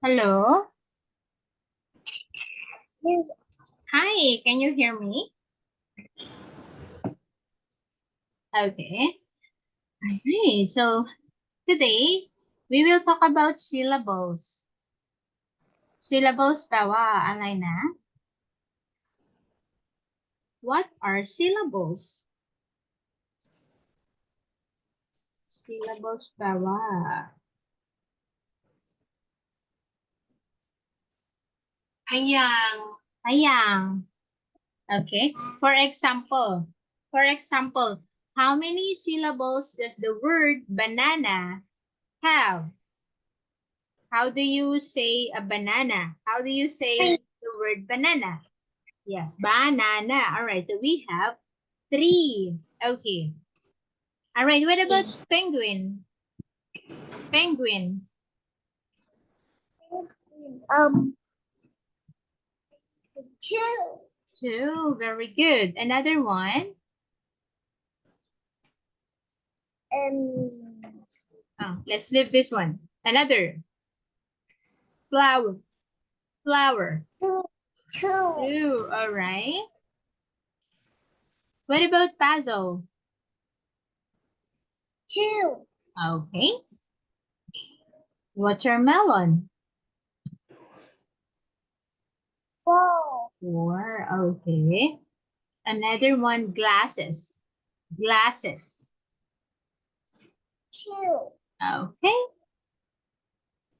Hello. Hi, can you hear me? Okay. Okay, so today we will talk about syllables. Syllables bawa alay na? What are syllables? Syllables bawa. Hayang. Hayang. Okay. For example, how many syllables does the word banana have? How do you say a banana? How do you say the word banana? Yes, banana. All right, so we have 3. Okay. All right, what about penguin? Penguin. Um, 2. 2. Very good. Another one. Oh, let's leave this one. Another. Flower. Flower. 2. 2. All right. What about puzzle? 2. Okay. Watermelon. 4. 4. Okay. Another one, glasses. Glasses. 2. Okay.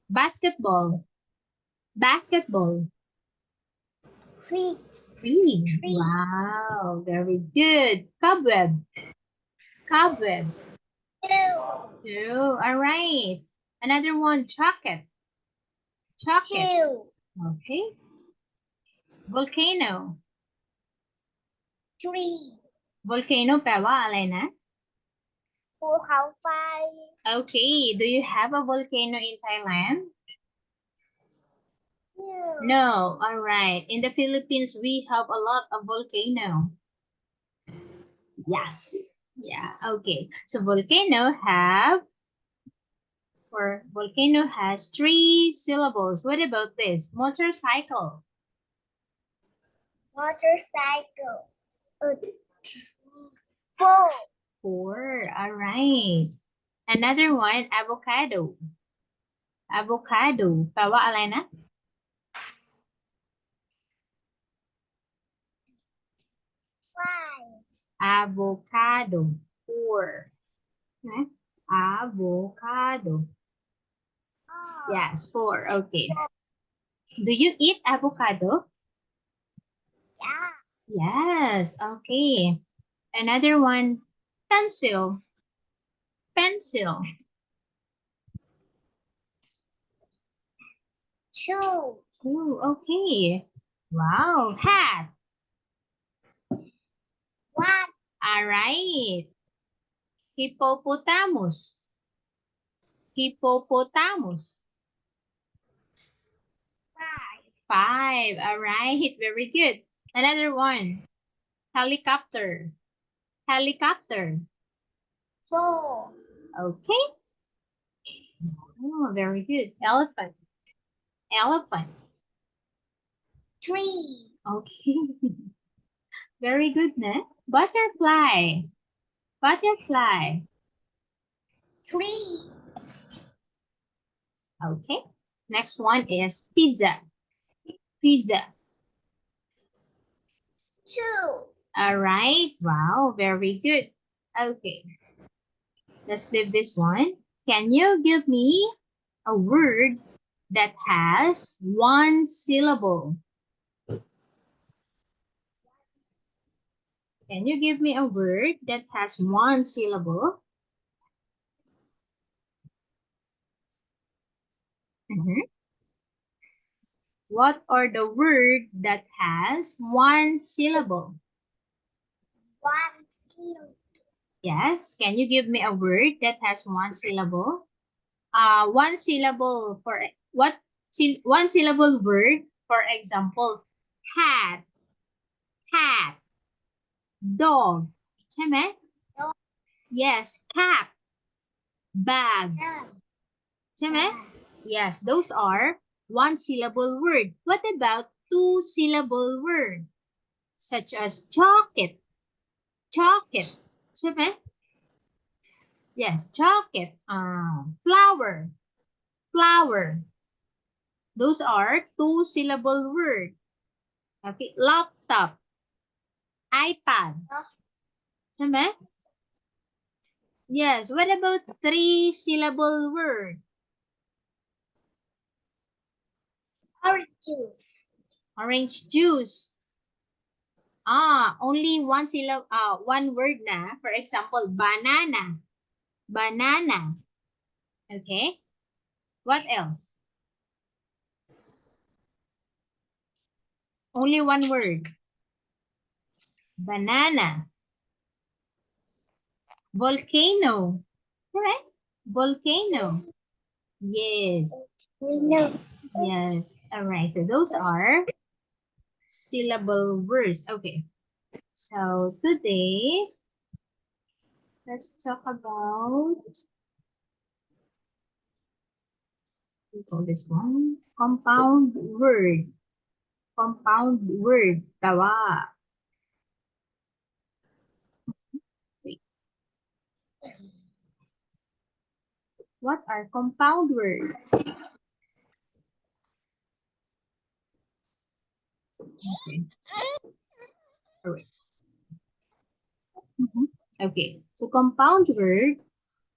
Basketball. Basketball. 3. 3. 3. Wow, very good. Cobweb. Cobweb. 2. 2. All right. Another one, chocolate. Chocolate. 2. Okay. Volcano. 3. Volcanoแปลว่าอะไรนะ? ภูเขาไฟ Okay. Do you have a volcano in Thailand? No. No. All right. In the Philippines, we have a lot of volcano. Yes. Yeah. Okay. So volcano has 3 syllables. What about this? Motorcycle. Motorcycle. 4. 4. All right. Another one, avocado. Avocado.แปลว่าอะไรนะ? 5. Avocado. 4. Okay. Avocado. Yes, 4. Okay. Do you eat avocado? Yeah. Yes. Okay. Another one, pencil. Pencil. 2. Ooh, okay. Wow. Hat. 1. All right. Hippopotamus. Hippopotamus. 5. All right. Very good. Another one. Helicopter. Helicopter. 4. Okay. Oh, very good. Elephant. Elephant. 3. Okay. Very good, ne? Butterfly. Butterfly. 3. Okay. Next one is pizza. Pizza. 2. All right. Wow, very good. Okay. Let's leave this one. Can you give me a word that has 1 syllable? Can you give me a word that has 1 syllable? What are the word that has 1 syllable? 1 syllable. Yes. Can you give me a word that has 1 syllable? 1 syllable for what? 1 syllable word. For example, hat, cat, dog.ใช่ไหม? Dog. Yes, cap, bag.ใช่ไหม? Yes, those are one-syllable word. What about two-syllable word? Such as chocolate. Chocolate. ใช่ไหม? Yes, chocolate. Flower. Flower. Those are two-syllable word. Okay, laptop. iPad. ใช่ไหม? Yes, what about three-syllable word? Orange juice. Orange juice. Only one syllable, one word na. For example, banana. Banana. Okay. What else? Only one word. Banana. Volcano. Correct? Volcano. Yes. No. Yes. All right. So those are syllable words. Okay. So today, let's talk about, we call this one, compound word. Compound word. Tawa. Wait. What are compound words? Okay. All right. Okay. So compound word,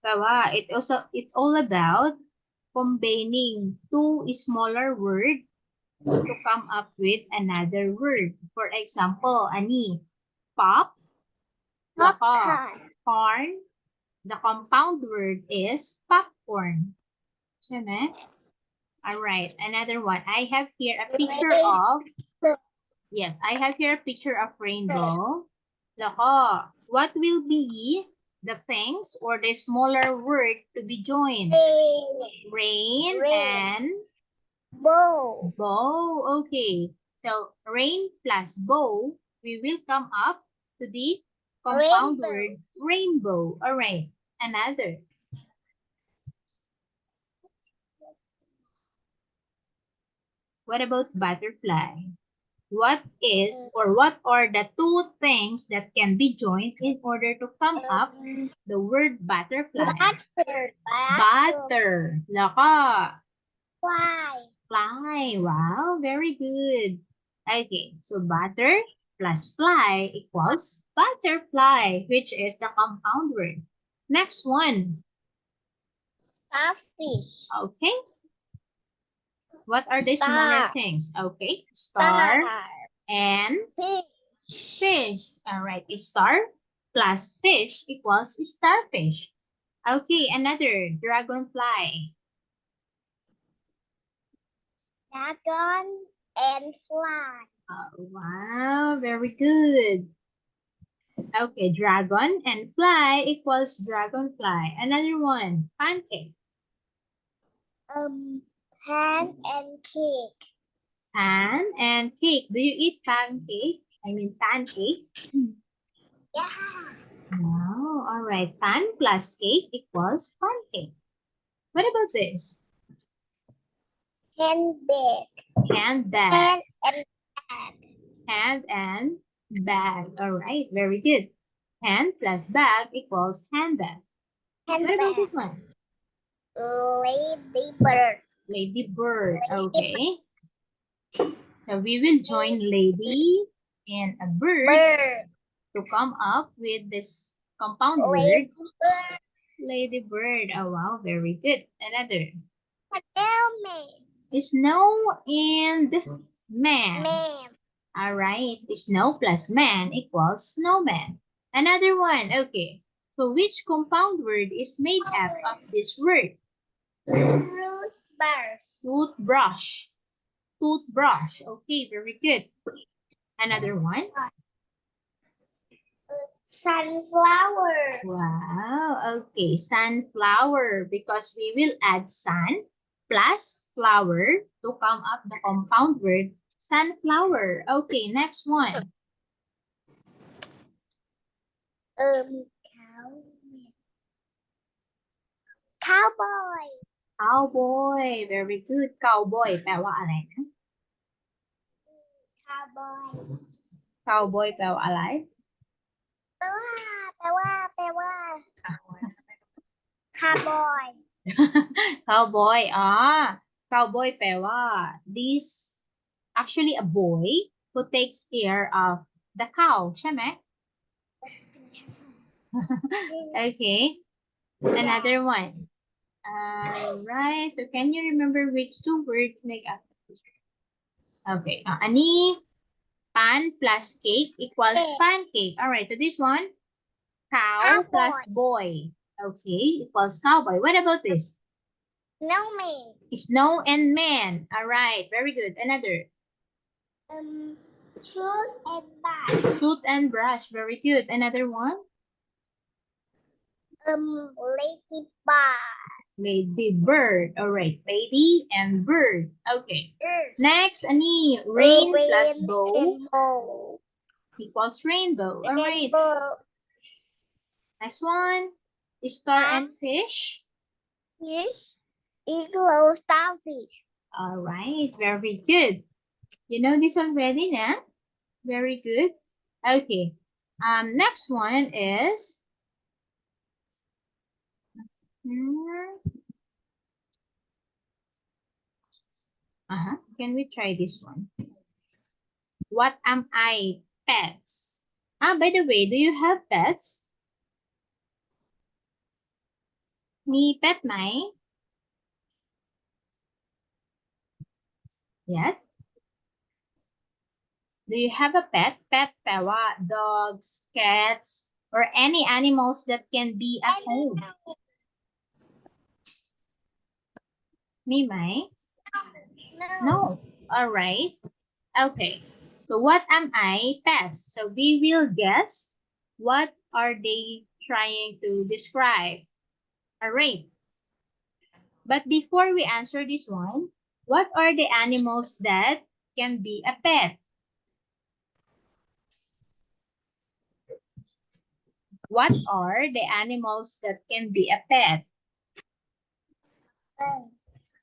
tawa, it's all about combining two smaller words to come up with another word. For example, ani, pop, laka, Popcorn. corn. The compound word is popcorn. Syeme? All right, another one. I have here a picture of, yes, I have here a picture of rainbow. Laka, what will be the things or the smaller word to be joined? Rain Rain. and Bowl. bow. Okay. So rain plus bow, we will come up to the compound Rainbow. word rainbow. All right. Another. What about butterfly? What is or what are the two things that can be joined in order to come up the word butterfly? Butter. Butter. Laka. Fly. Fly. Wow, very good. Okay, so butter plus fly equals butterfly, which is the compound word. Next one. Starfish. Okay. What are the Star. smaller things? Okay, star and Fish. fish. All right, a star plus fish equals starfish. Okay, another dragonfly. Dragon and fly. Oh, wow, very good. Okay, dragon and fly equals dragonfly. Another one, pancake. Pan and cake. Pan and cake. Do you eat pancake? I mean pancake. Yeah. No, all right. Pan plus cake equals pancake. What about this? Handbag. Handbag. Hand and bag. Hand and bag. All right, very good. Hand plus bag equals handbag. What about Handbag. this one? Ladybird. Ladybird. Okay. So we will join lady and a bird Bird. to come up with this compound word. Ladybird. Ladybird. Oh, wow. Very good. Another. Snowman. Snow and man. Man. All right. Snow plus man equals snowman. Another one. Okay. So which compound word is made up of this word? Toothbrush. Toothbrush. Toothbrush. Okay. Very good. Another one. Sunflower. Wow, okay, sunflower, because we will add sun plus flower to come up the compound word sunflower. Okay, next one. Cow. Cowboy. Cowboy. Very good. Cowboy แปลว่าอะไรนะ Cowboy. Cowboy แปลว่าอะไร แปลว่า Cowboy. Cowboy อ๋อ Cowboy แปลว่า this actually a boy who takes care of the cow ใช่ไหม Okay. Another one. Right. So can you remember which two words make up this word? Okay. อันนี้ pan plus cake equals pancake. All right. So this one, cow plus boy. Okay. Equals cowboy. What about this? Snowman. Snow and man. All right. Very good. Another. Shoes and bag. Shoot and brush. Very good. Another one. Ladybug. Lady bird. All right. Lady and bird. Okay. Next, ani, rain plus bow Rainbow. equals rainbow. All right. Rainbow. Next one, star and fish. Fish equals starfish. All right. Very good. You know this already, na? Very good. Okay. Next one is can we try this one? What am I? Pets. By the way, do you have pets? มี pet ไหม Yes. Do you have a pet? Pet แปลว่า dogs, cats, or any animals that can be at home. มีไหม No. All right. Okay. So what am I? Pets. So we will guess what are they trying to describe. All right. But before we answer this one, what are the animals that can be a pet? What are the animals that can be a pet?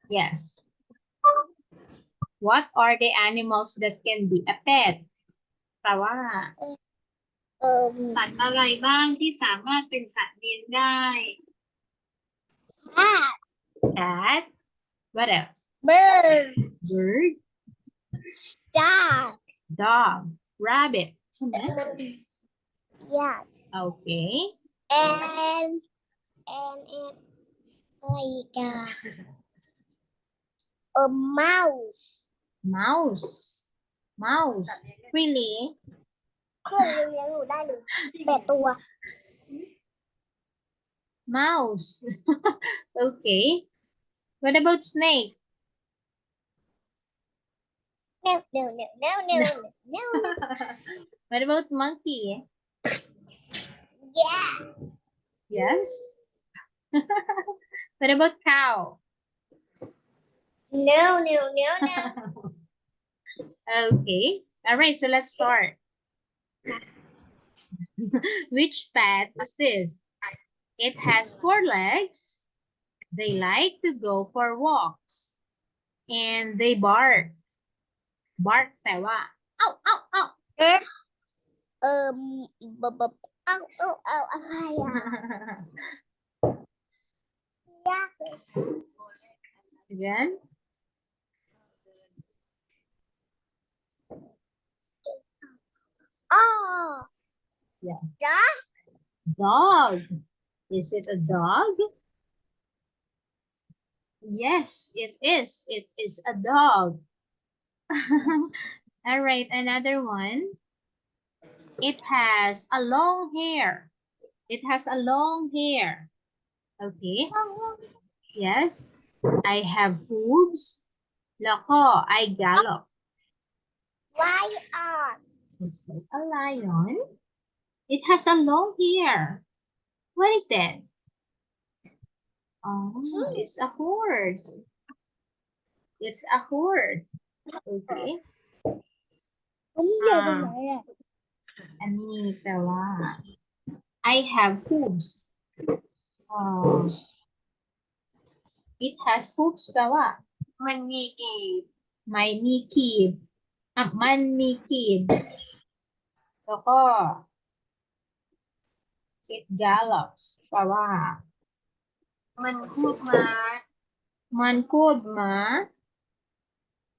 Yes. What are the animals that can be a pet? แปลว่า สัตว์อะไรบ้างที่สามารถเป็นสัตว์เลี้ยงได้ Cat. cat. What else? Bird. Bird. Dog. Dog. Rabbit. ใช่ไหม Yeah. Okay. And like a mouse. Mouse. Mouse. Really? เคยเลี้ยงอยู่ได้เลย8 ตัว Mouse. Okay. What about snake? No. What about monkey? Yeah. Yes. What about cow? No. Okay. All right, so let's start. Which pet is this? It has 4 legs. They like to go for walks. And they bark. Bark แปลว่า ow, ow, ow. เอาอะไรอ่ะยากเลย Again. Oh. Yeah. Dog. Dog. Is it a dog? Yes, it is. It is a dog. All right, another one. It has a long hair. It has a long hair. Okay. Yes. I have hooves. Lako, I gallop. Lion. Is it a lion? It has a long hair. What is that? Oh, it's a horse. It's a horse. Okay. ผมเดียวตรงไหนอ่ะ อันนี้แปลว่า I have hooves. It has hooks แปลว่า มันมีกีบ ไม่มีขีบมันมีขีบแล้วก็ it gallops แปลว่า มันคูดม้า มันพูดม้า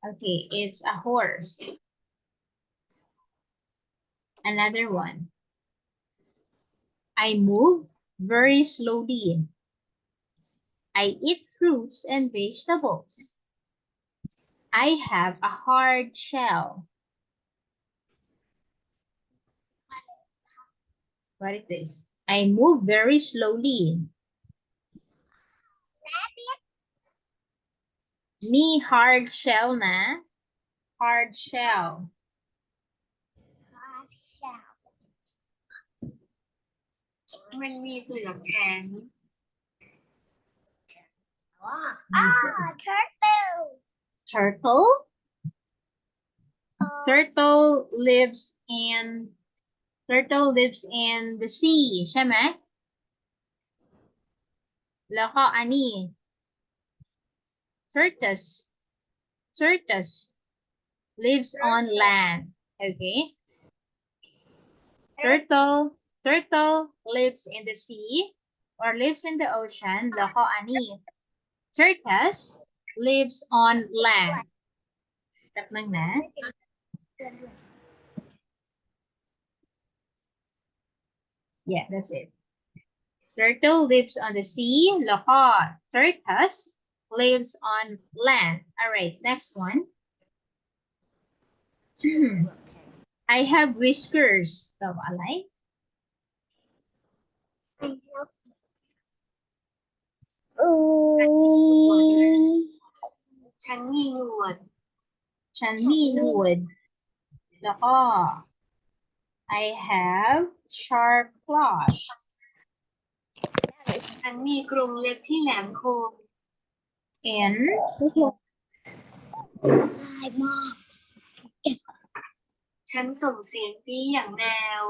Okay, it's a horse. Another one. I move very slowly. I eat fruits and vegetables. I have a hard shell. What is this? I move very slowly. Me hard shell na. Hard shell. มันมีเปลือกแข็ง turtle Turtle. Turtle lives in the sea ใช่ไหม แล้วก็อันนี้ tortoise lives on land. Okay. Turtle lives in the sea or lives in the ocean. แล้วก็อันนี้ tortoise lives on land. แป๊บนึงนะ Yeah, that's it. Turtle lives on the sea. แล้วก็ tortoise lives on land. All right, next one. I have whiskers. แปลว่าอะไร ฉันมีหนวด ฉันมีหนวด แล้วก็ I have sharp claws. ฉันมีกรงเล็บที่แหลมคม And ฉันส่งเสียงปี้อย่างแมว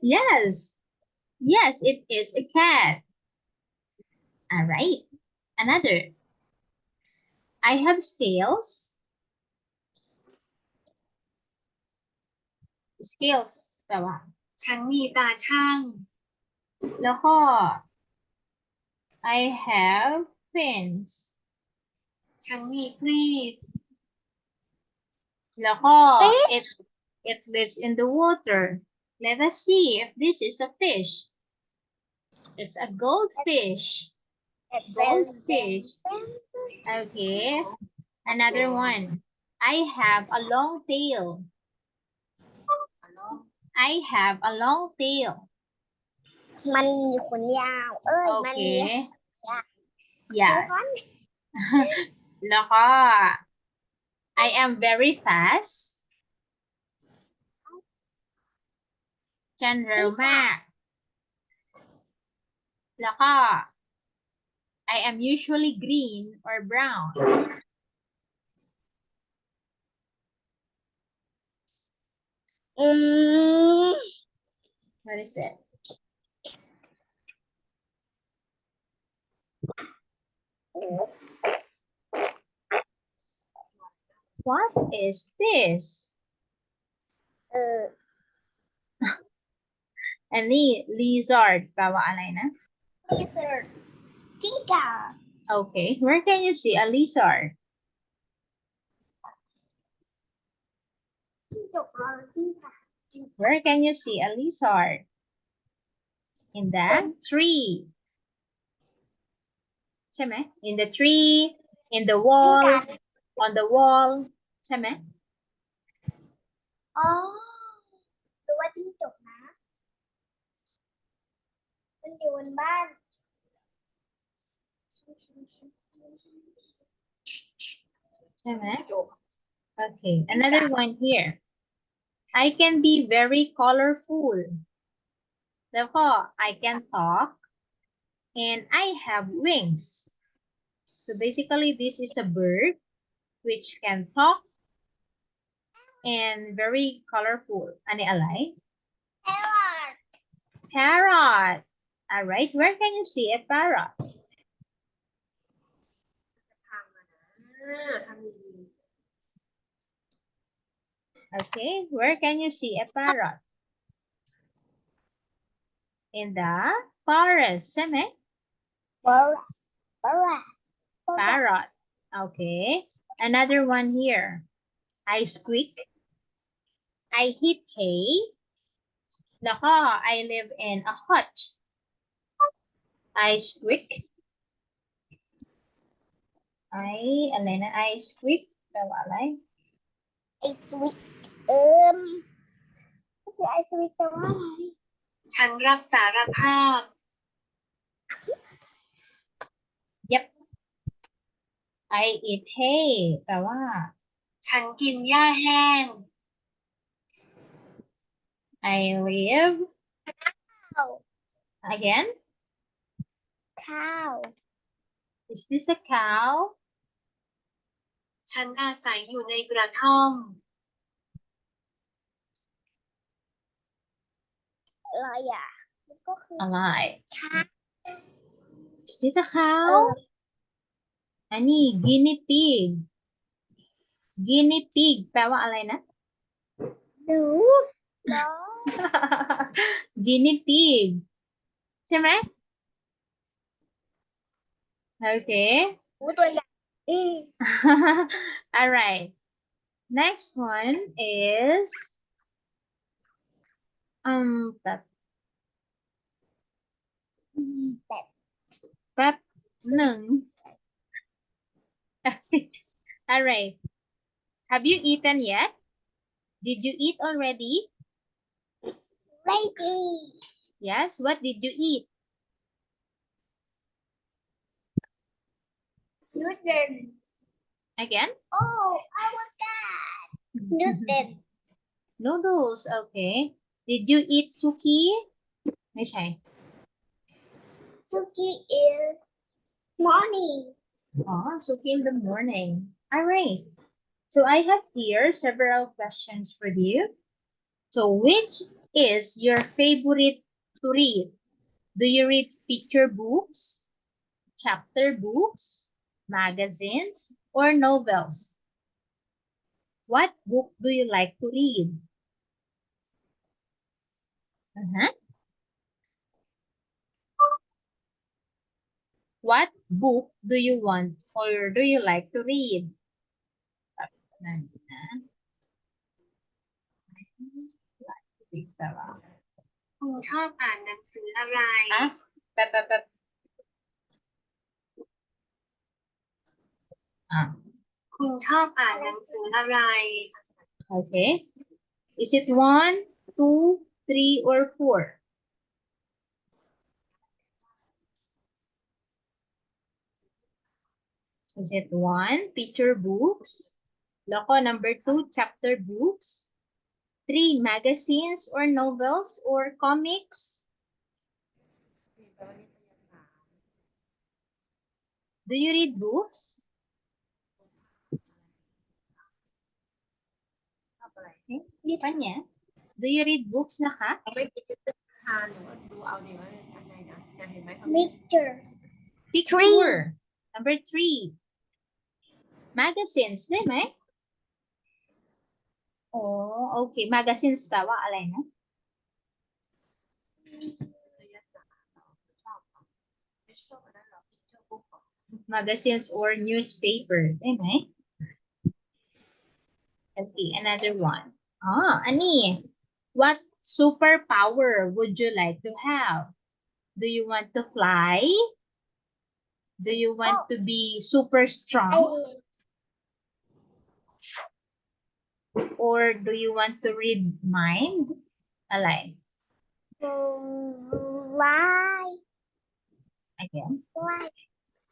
yes, it is a cat. All right, another. I have scales. Scales แปลว่า ฉันมีตาช่าง แล้วก็ I have fins. ฉันมีครีบ แล้วก็ it lives in the water. Let us see if this is a fish. It's a goldfish. Goldfish. Okay. Another one. I have a long tail. I have a long tail. มันมีขนยาว มันมี Okay. Yes. แล้วก็ I am very fast. ฉันเร็วมาก แล้วก็ I am usually green or brown. What is that? What is this? อันนี้ lizard แปลว่าอะไรนะ lizard กิ้งก่า Okay, where can you see a lizard? จิ้งจกเหรอกิ้งก่า Where can you see a lizard? In the tree. ใช่ไหม In the tree, in the wall, on the wall. ใช่ไหม อ๋อหรือว่าจิ้งจกนะมันอยู่บนบ้าน ใช่ไหม Okay, another one here. I can be very colorful. แล้วก็ I can talk and I have wings. So basically this is a bird which can talk and very colorful. Ano alay? parrot Parrot. All right, where can you see a parrot? พังอะทำดี Okay, where can you see a parrot? In the forest, ใช่ไหม? Parrot. Parrot. Okay. Another one here. I squeak. I eat hay. แล้วก็ I live in a hutch. I squeak. อะไรนะ I squeak แปลว่าอะไร? I sweet คือ I sweet แปลว่าอะไร ฉันรับสารภาพ Yep. I eat hay แปลว่า ฉันกินหญ้าแห้ง I live. Again. Cow. Is this a cow? ฉันอาศัยอยู่ในกระท่อม อะไรอ่ะก็คือ Alive. cow. Is it a cow? อันนี้ guinea pig. Guinea pig แปลว่าอะไรนะ? หนูน้อง Guinea pig ใช่ไหม? Okay. หนูตัวใหญ่ All right. Next one is แป๊บหนึ่ง All right. Have you eaten yet? Did you eat already? Ready. Yes. What did you eat? Noodles. Again? Oh, I want that. Noodles. Noodles. Okay. Did you eat suki? ไม่ใช่ Suki is morning. Oh, suki in the morning. All right. So I have here several questions for you. So which is your favorite to read? Do you read picture books, chapter books, magazines, or novels? What book do you like to read? What book do you want or do you like to read? คุณชอบอ่านหนังสืออะไร แป๊บ คุณชอบอ่านหนังสืออะไร Okay. Is it 1, 2, 3, or 4? Is it 1, picture books? Loko, number 2, chapter books? 3, magazines or novels or comics? Do you read books? Hindi pa niya. Do you read books na ka? ๆไม่คิดจะทานหรือว่าดูเอาดีว่าอันไหนนะอยากเห็นไหมเขา Picture. Picture. Number 3. Magazines, di ba? Oh, okay. Magazines แปลว่าอะไรนะ? ไม่ชอบอันนั้นหรอกชอบบุ๊กของ Magazines or newspaper, di ba? Okay, another one. Ani, what superpower would you like to have? Do you want to fly? Do you want to be super strong? Or do you want to read mind? Alay. Why? Again. Why?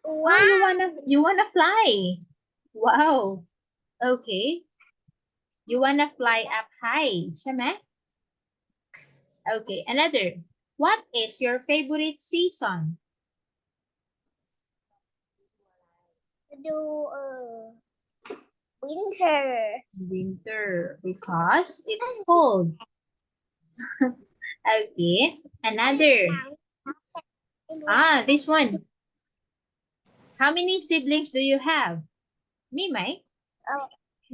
Oh, you wanna fly? Wow. Okay. You wanna fly up high, syama? Okay, another. What is your favorite season? Do winter. Winter, because it's cold. Okay, another. This one. How many siblings do you have?มีไหม Oh.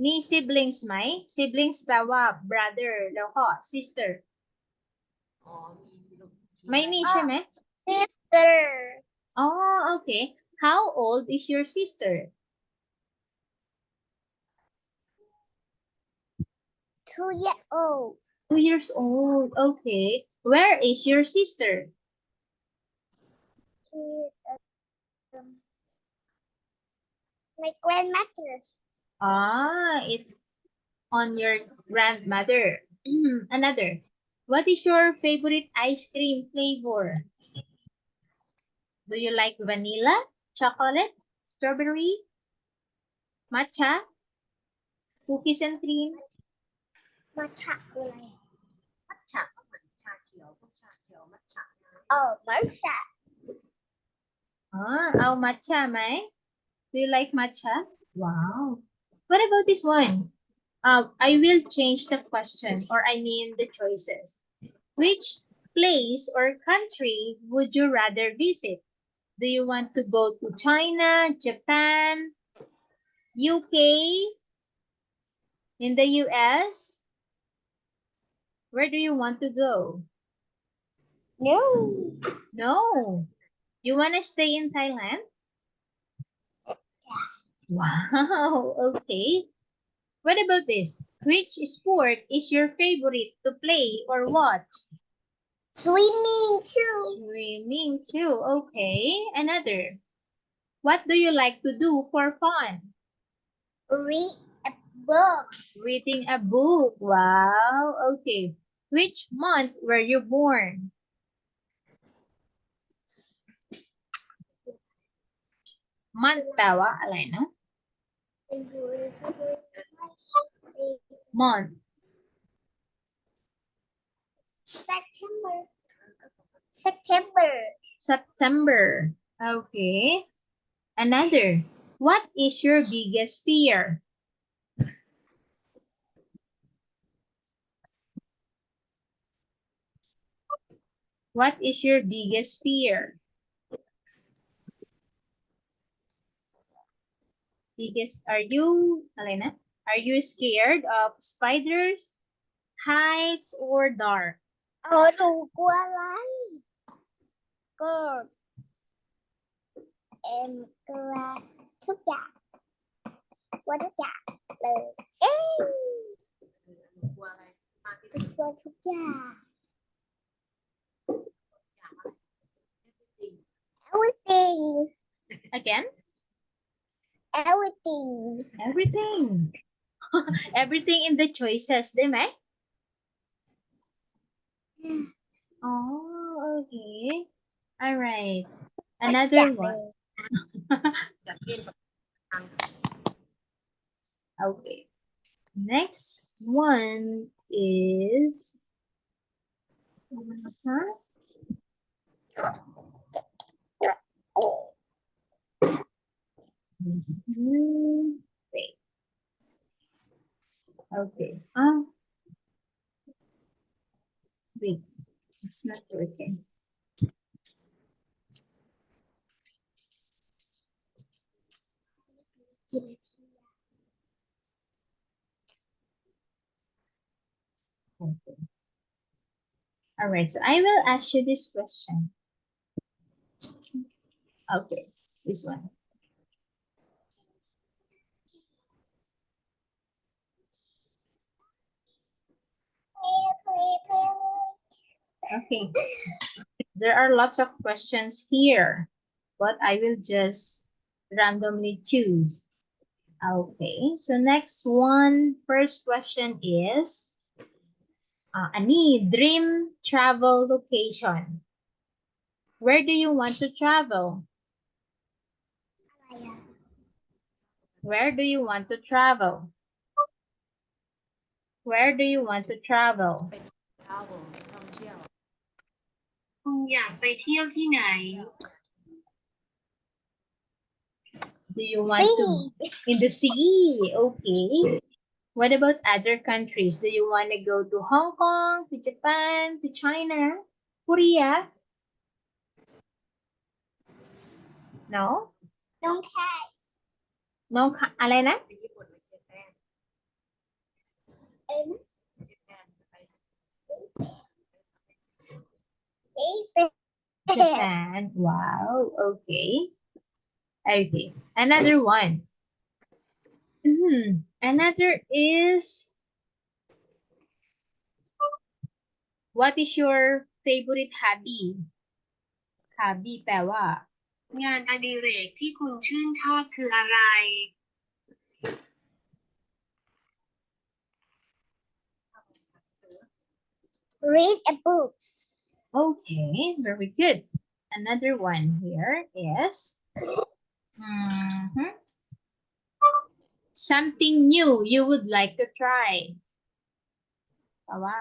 มี siblings ไหม siblings แปลว่า brother แล้วก็ sister อ๋อมีลูก ไม่มีใช่ไหม Sister. Oh, okay. How old is your sister? 2 years old. 2 years old. Okay. Where is your sister? She, my grandmother. It's on your grandmother. Another. What is your favorite ice cream flavor? Do you like vanilla, chocolate, strawberry, matcha, cookies and cream? มัทฉะคืออะไร มัทฉะก็เหมือนชาเขียวพวกชาเขียวมัทฉะนะ มัทฉะ เอา matcha ไหม Do you like matcha? Wow. What about this one? I will change the question, or I mean the choices. Which place or country would you rather visit? Do you want to go to China, Japan, UK, in the US? Where do you want to go? No. No. You want to stay in Thailand? Wow, okay. What about this? Which sport is your favorite to play or watch? Swimming too. Swimming too. Okay. Another. What do you like to do for fun? Read a book. Reading a book. Wow. Okay. Which month were you born? Month แปลว่าอะไรนะ Month. September. September. September. Okay. Another. What is your biggest fear? What is your biggest fear? Biggest, are you, Alena? Are you scared of spiders, heights, or dark? หนูกลัวอะไรก็กลัวทุกอย่างกลัวทุกอย่างเลยเอ้ย หนูกลัวอะไรมากที่สุด กลัวทุกอย่าง อย่างอะไร everything Again? everything Everything. Everything in the choices, ได้ไหม Oh, okay. All right. Another one. อยากเล่นแบบทาง Okay. Next one is wait. Okay. Wait. It's not working. Okay. All right, so I will ask you this question. Okay, this one. Okay, there are lots of questions here, but I will just randomly choose. Okay, so next one, first question is, any dream travel location? Where do you want to travel? Where do you want to travel? Where do you want to travel? เที่ยวท่องเที่ยว อยากไปเที่ยวที่ไหน Do you want to in the sea? Okay. What about other countries? Do you want to go to Hong Kong, to Japan, to China, Korea? no Don't care. no อะไรนะ ไปญี่ปุ่นไปเจแปน Um, เจแปนไป Japan. Wow. Okay. Okay. Another one. Another is, what is your favorite hobby? Hobby แปลว่า งานอดิเรกที่คุณชื่นชอบคืออะไร read a book. Okay, very good. Another one here is something new you would like to try. แปลว่า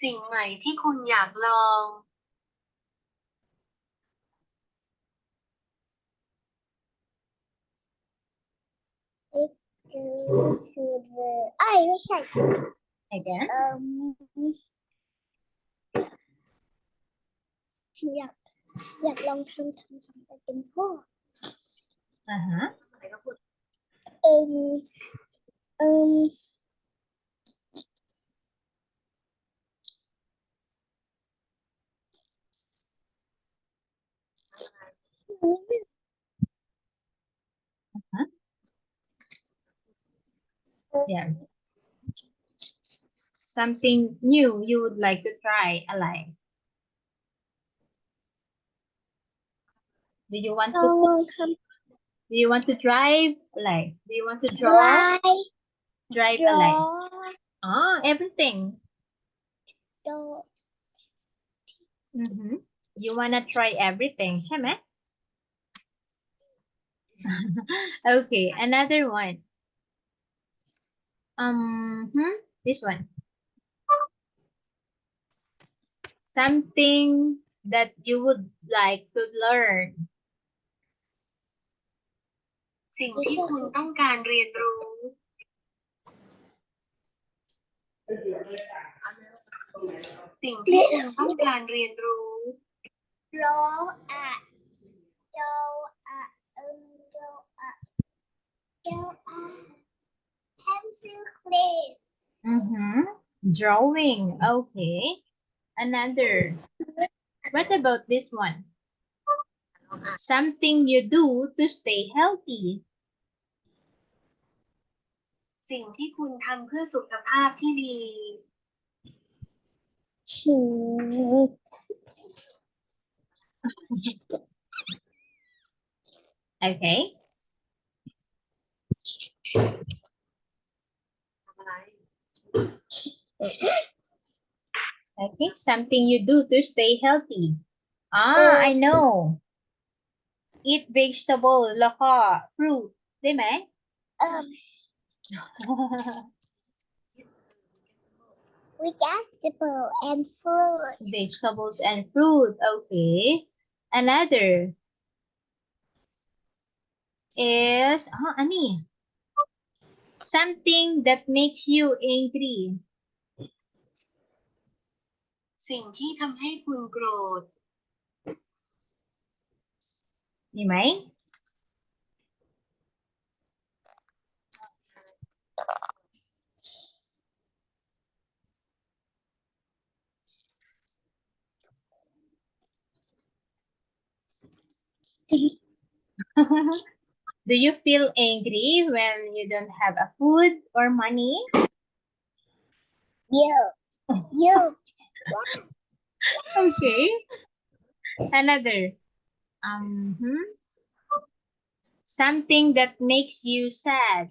สิ่งใหม่ที่คุณอยากลอง Go to the. ไม่ใช่ again. อยากลองทำไปเป็นพ่อ Uh-huh. อะไรก็พูด Yeah. Something new you would like to try. อะไร Do you want ล to องท Do you want to drive? อะไร Do you want to ำ draw? drive Drive อะไร everything. You wanna try everything ใช่ไหม Okay, another one. This one. Something that you would like to learn. สิ่งที่คุณต้องการเรียนรู้ สิ่งที่คุณต้องการเรียนรู้ draw a pencil please. Drawing. Okay. Another. What about this one? Something you do to stay healthy. สิ่งที่คุณทำเพื่อสุขภาพที่ดี Okay. ทำอะไร Okay. Something you do to stay healthy. I know. Eat vegetable แล้วก็ fruit ได้ไหม vegetable and fruit. Vegetables and fruit. Okay. Another is, ano eh? Something that makes you angry. สิ่งที่ทำให้คุณโกรธ มีไหม Do you feel angry when you don't have a food or money? You. Okay. Another. Something that makes you sad.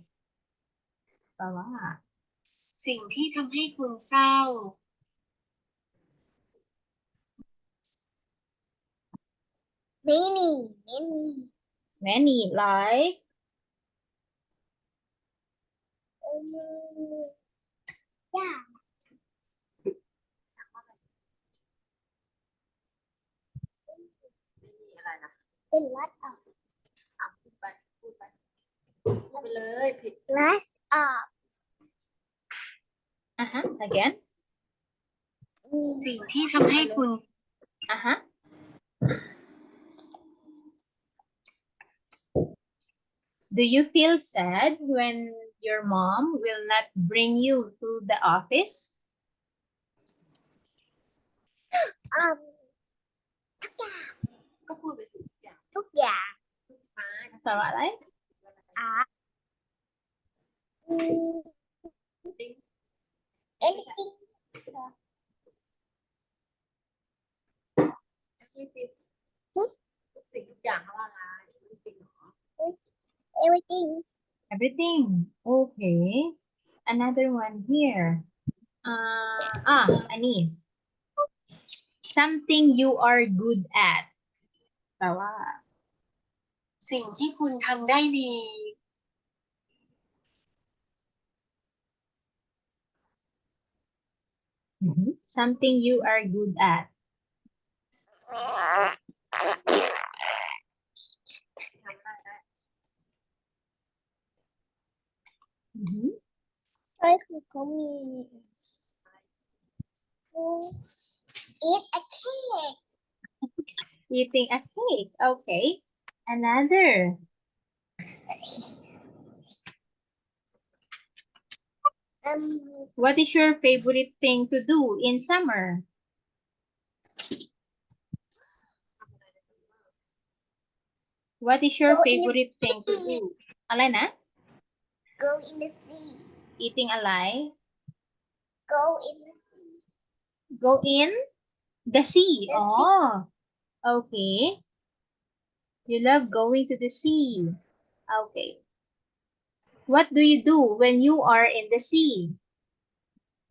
แปลว่า สิ่งที่ทำให้คุณเศร้า Many. like Yeah. ไม่มีอะไรนะ เป็นlots of พูดไปพูดไปเลยผิด lots of. again. สิ่งที่ทำให้คุณ Uh-huh. Do you feel sad when your mom will not bring you to the office? ก็พูดไปทุกอย่าง ทุกอย่าง ทุกไม้ภา แปล ษา ว่าอะไร ติ้ง anything ที่ติดทุกสิ่งทุกอย่างเขาว่าอะไรไม่ติดหรอ everything Everything. Okay. Another one here. I need something you are good at. แปลว่า สิ่งที่คุณทำได้ดี something you are good at. ทำได้ได้ ก็คือเขามี eat a cake Eating a cake. Okay. Another. What is your favorite thing to do in summer? What is your Go in the favorite thing to do? Alay na? go in the sea Eating alay? go in the sea Go in the sea. The sea. Oh, okay. You love going to the sea. Okay. What do you do when you are in the sea?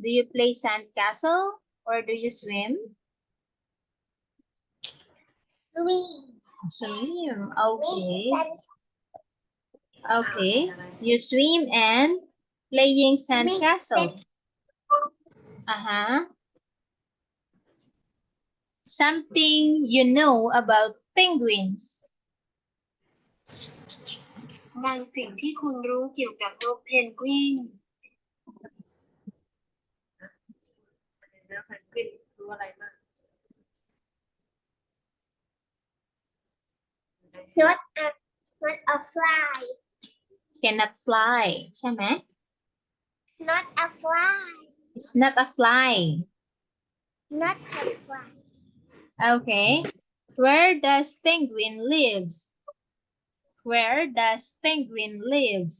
Do you play sandcastle or do you swim? swim Swim. Okay. Swim. Okay. You swim and playing sandcastle. Uh-huh. Something you know about penguins. บางสิ่งที่คุณรู้เกี่ยวกับนกเพนกวิน นะแพนกวินรู้อะไรบ้าง not a fly Cannot fly. ใช่ไหม? not a fly It's not a fly. not a fly Okay. Where does penguin lives? Where does penguin lives?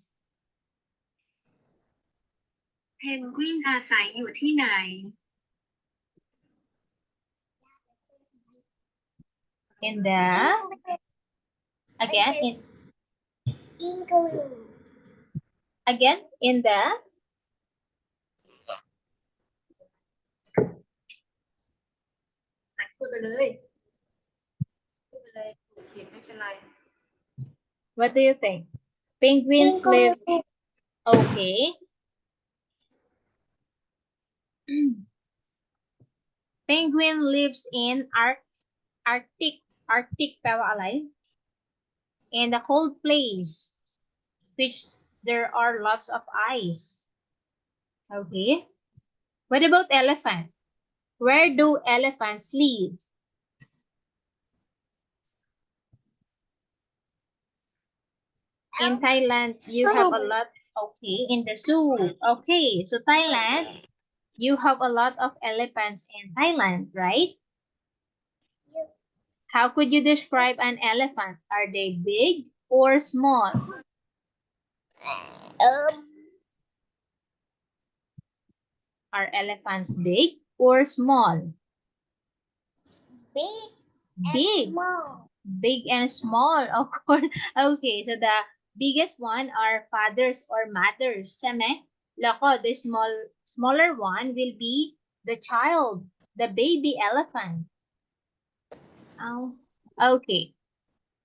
เพนกวินอาศัยอยู่ที่ไหน In the again in igloo again in the พูดไปเลยพูดไปเลยถูกผิดไม่เป็นไร what do you think? Penguins live okay. Penguin lives in Arctic. Arctic แปลว่าอะไร? In the cold place, which there are lots of ice. Okay. What about elephant? Where do elephants live? In Thailand, you have a lot. Okay, in the zoo. Okay, so Thailand, you have a lot of elephants in Thailand, right? How could you describe an elephant? Are they big or small? Are elephants big or small? big Big. small Big and small, of course. Okay, so the biggest one are fathers or mothers. Siyempre, lako, the smaller one will be the child, the baby elephant. Oh, okay.